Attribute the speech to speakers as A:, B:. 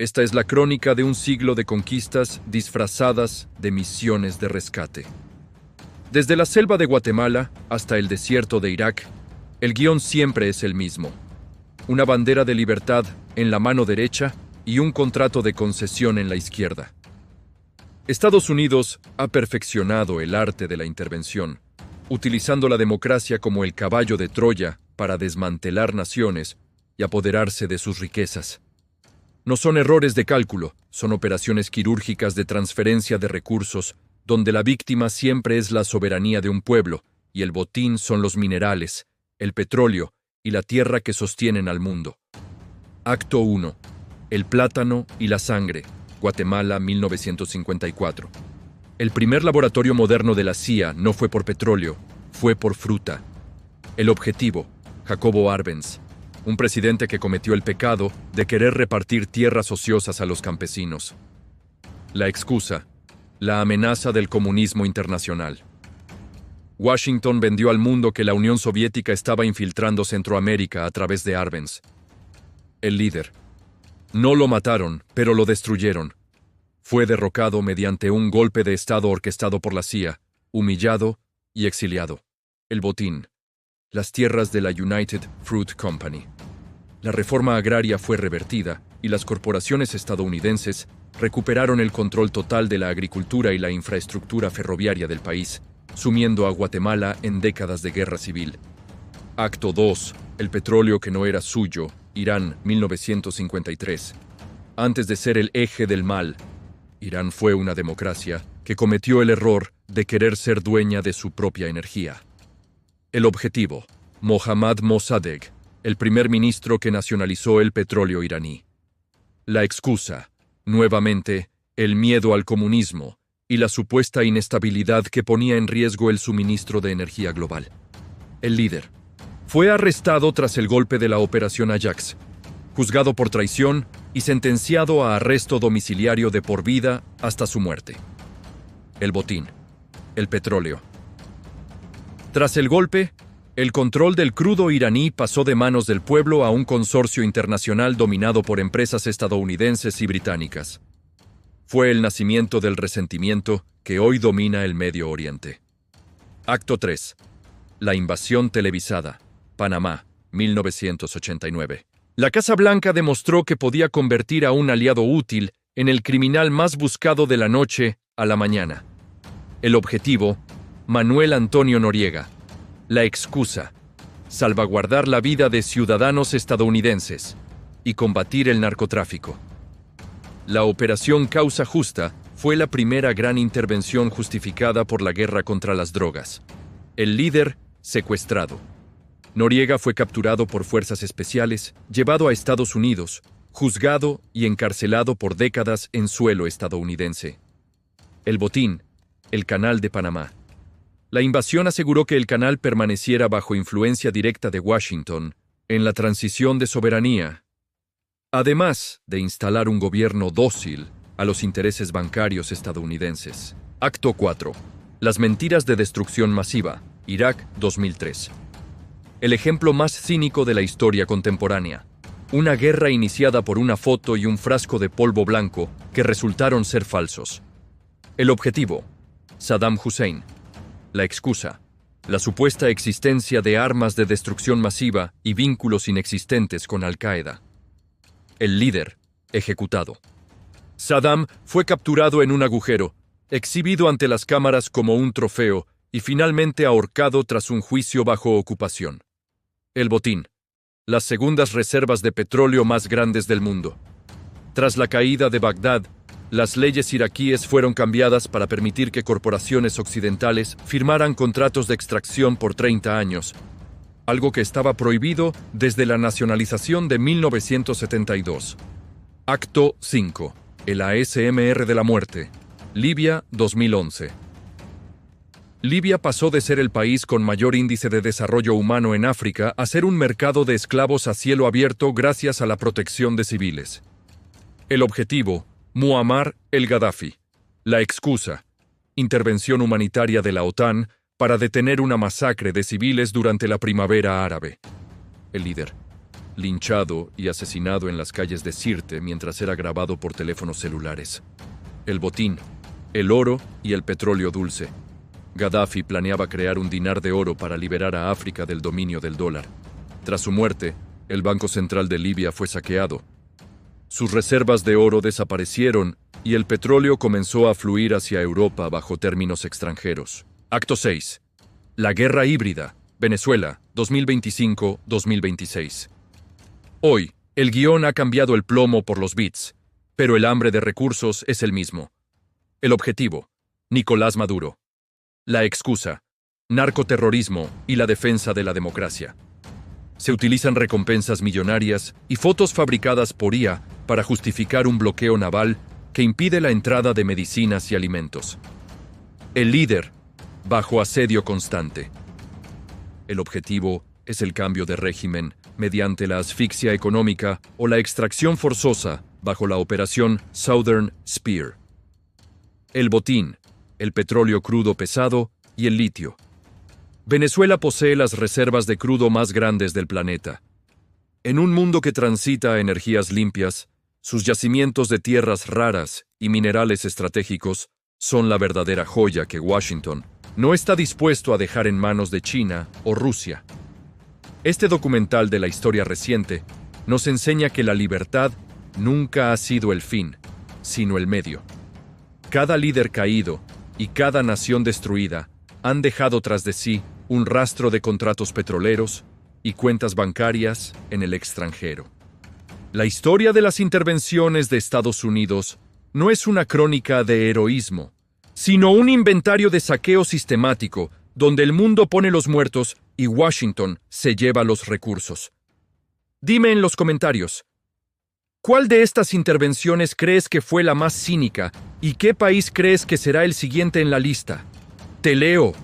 A: Esta es la crónica de un siglo de conquistas disfrazadas de misiones de rescate. Desde la selva de Guatemala hasta el desierto de Irak, el guión siempre es el mismo. Una bandera de libertad en la mano derecha y un contrato de concesión en la izquierda. Estados Unidos ha perfeccionado el arte de la intervención, utilizando la democracia como el caballo de Troya para desmantelar naciones y apoderarse de sus riquezas. No son errores de cálculo, son operaciones quirúrgicas de transferencia de recursos, donde la víctima siempre es la soberanía de un pueblo y el botín son los minerales, el petróleo y la tierra que sostienen al mundo. Acto 1. El plátano y la sangre. Guatemala, 1954. El primer laboratorio moderno de la CIA no fue por petróleo, fue por fruta. El objetivo, Jacobo Arbenz, un presidente que cometió el pecado de querer repartir tierras ociosas a los campesinos. La excusa, la amenaza del comunismo internacional. Washington vendió al mundo que la Unión Soviética estaba infiltrando Centroamérica a través de Arbenz. El líder. No lo mataron, pero lo destruyeron. Fue derrocado mediante un golpe de Estado orquestado por la CIA, humillado y exiliado. El botín. Las tierras de la United Fruit Company. La reforma agraria fue revertida y las corporaciones estadounidenses recuperaron el control total de la agricultura y la infraestructura ferroviaria del país, sumiendo a Guatemala en décadas de guerra civil. Acto 2. El petróleo que no era suyo. Irán, 1953. Antes de ser el eje del mal, Irán fue una democracia que cometió el error de querer ser dueña de su propia energía. El objetivo, Mohammad Mossadegh, el primer ministro que nacionalizó el petróleo iraní. La excusa, nuevamente, el miedo al comunismo y la supuesta inestabilidad que ponía en riesgo el suministro de energía global. El líder fue arrestado tras el golpe de la Operación Ajax, juzgado por traición y sentenciado a arresto domiciliario de por vida hasta su muerte. El botín, el petróleo. Tras el golpe, el control del crudo iraní pasó de manos del pueblo a un consorcio internacional dominado por empresas estadounidenses y británicas. Fue el nacimiento del resentimiento que hoy domina el Medio Oriente. Acto 3. La invasión televisada. Panamá, 1989. La Casa Blanca demostró que podía convertir a un aliado útil en el criminal más buscado de la noche a la mañana. El objetivo, Manuel Antonio Noriega. La excusa, salvaguardar la vida de ciudadanos estadounidenses y combatir el narcotráfico. La Operación Causa Justa fue la primera gran intervención justificada por la guerra contra las drogas. El líder, secuestrado. Noriega fue capturado por fuerzas especiales, llevado a Estados Unidos, juzgado y encarcelado por décadas en suelo estadounidense. El botín, el Canal de Panamá. La invasión aseguró que el canal permaneciera bajo influencia directa de Washington en la transición de soberanía, además de instalar un gobierno dócil a los intereses bancarios estadounidenses. Acto 4. Las mentiras de destrucción masiva. Irak, 2003. El ejemplo más cínico de la historia contemporánea. Una guerra iniciada por una foto y un frasco de polvo blanco que resultaron ser falsos. El objetivo, Saddam Hussein. La excusa, la supuesta existencia de armas de destrucción masiva y vínculos inexistentes con Al-Qaeda. El líder, ejecutado. Saddam fue capturado en un agujero, exhibido ante las cámaras como un trofeo y finalmente ahorcado tras un juicio bajo ocupación. El botín, las segundas reservas de petróleo más grandes del mundo. Tras la caída de Bagdad, las leyes iraquíes fueron cambiadas para permitir que corporaciones occidentales firmaran contratos de extracción por 30 años, algo que estaba prohibido desde la nacionalización de 1972. Acto 5. El ASMR de la muerte. Libia, 2011. Libia pasó de ser el país con mayor índice de desarrollo humano en África a ser un mercado de esclavos a cielo abierto gracias a la protección de civiles. El objetivo, Muammar el-Gaddafi. La excusa, intervención humanitaria de la OTAN para detener una masacre de civiles durante la primavera árabe. El líder, linchado y asesinado en las calles de Sirte mientras era grabado por teléfonos celulares. El botín, el oro y el petróleo dulce. Gaddafi planeaba crear un dinar de oro para liberar a África del dominio del dólar. Tras su muerte, el Banco Central de Libia fue saqueado. Sus reservas de oro desaparecieron y el petróleo comenzó a fluir hacia Europa bajo términos extranjeros. Acto 6. La guerra híbrida. Venezuela, 2025-2026. Hoy, el guión ha cambiado el plomo por los bits, pero el hambre de recursos es el mismo. El objetivo, Nicolás Maduro. La excusa, narcoterrorismo y la defensa de la democracia. Se utilizan recompensas millonarias y fotos fabricadas por IA para justificar un bloqueo naval que impide la entrada de medicinas y alimentos. El líder, bajo asedio constante. El objetivo es el cambio de régimen mediante la asfixia económica o la extracción forzosa bajo la operación Southern Spear. El botín, el petróleo crudo pesado y el litio. Venezuela posee las reservas de crudo más grandes del planeta. En un mundo que transita a energías limpias, sus yacimientos de tierras raras y minerales estratégicos son la verdadera joya que Washington no está dispuesto a dejar en manos de China o Rusia. Este documental de la historia reciente nos enseña que la libertad nunca ha sido el fin, sino el medio. Cada líder caído y cada nación destruida han dejado tras de sí un rastro de contratos petroleros y cuentas bancarias en el extranjero. La historia de las intervenciones de Estados Unidos no es una crónica de heroísmo, sino un inventario de saqueo sistemático donde el mundo pone los muertos y Washington se lleva los recursos. Dime en los comentarios, ¿cuál de estas intervenciones crees que fue la más cínica y qué país crees que será el siguiente en la lista? Te leo.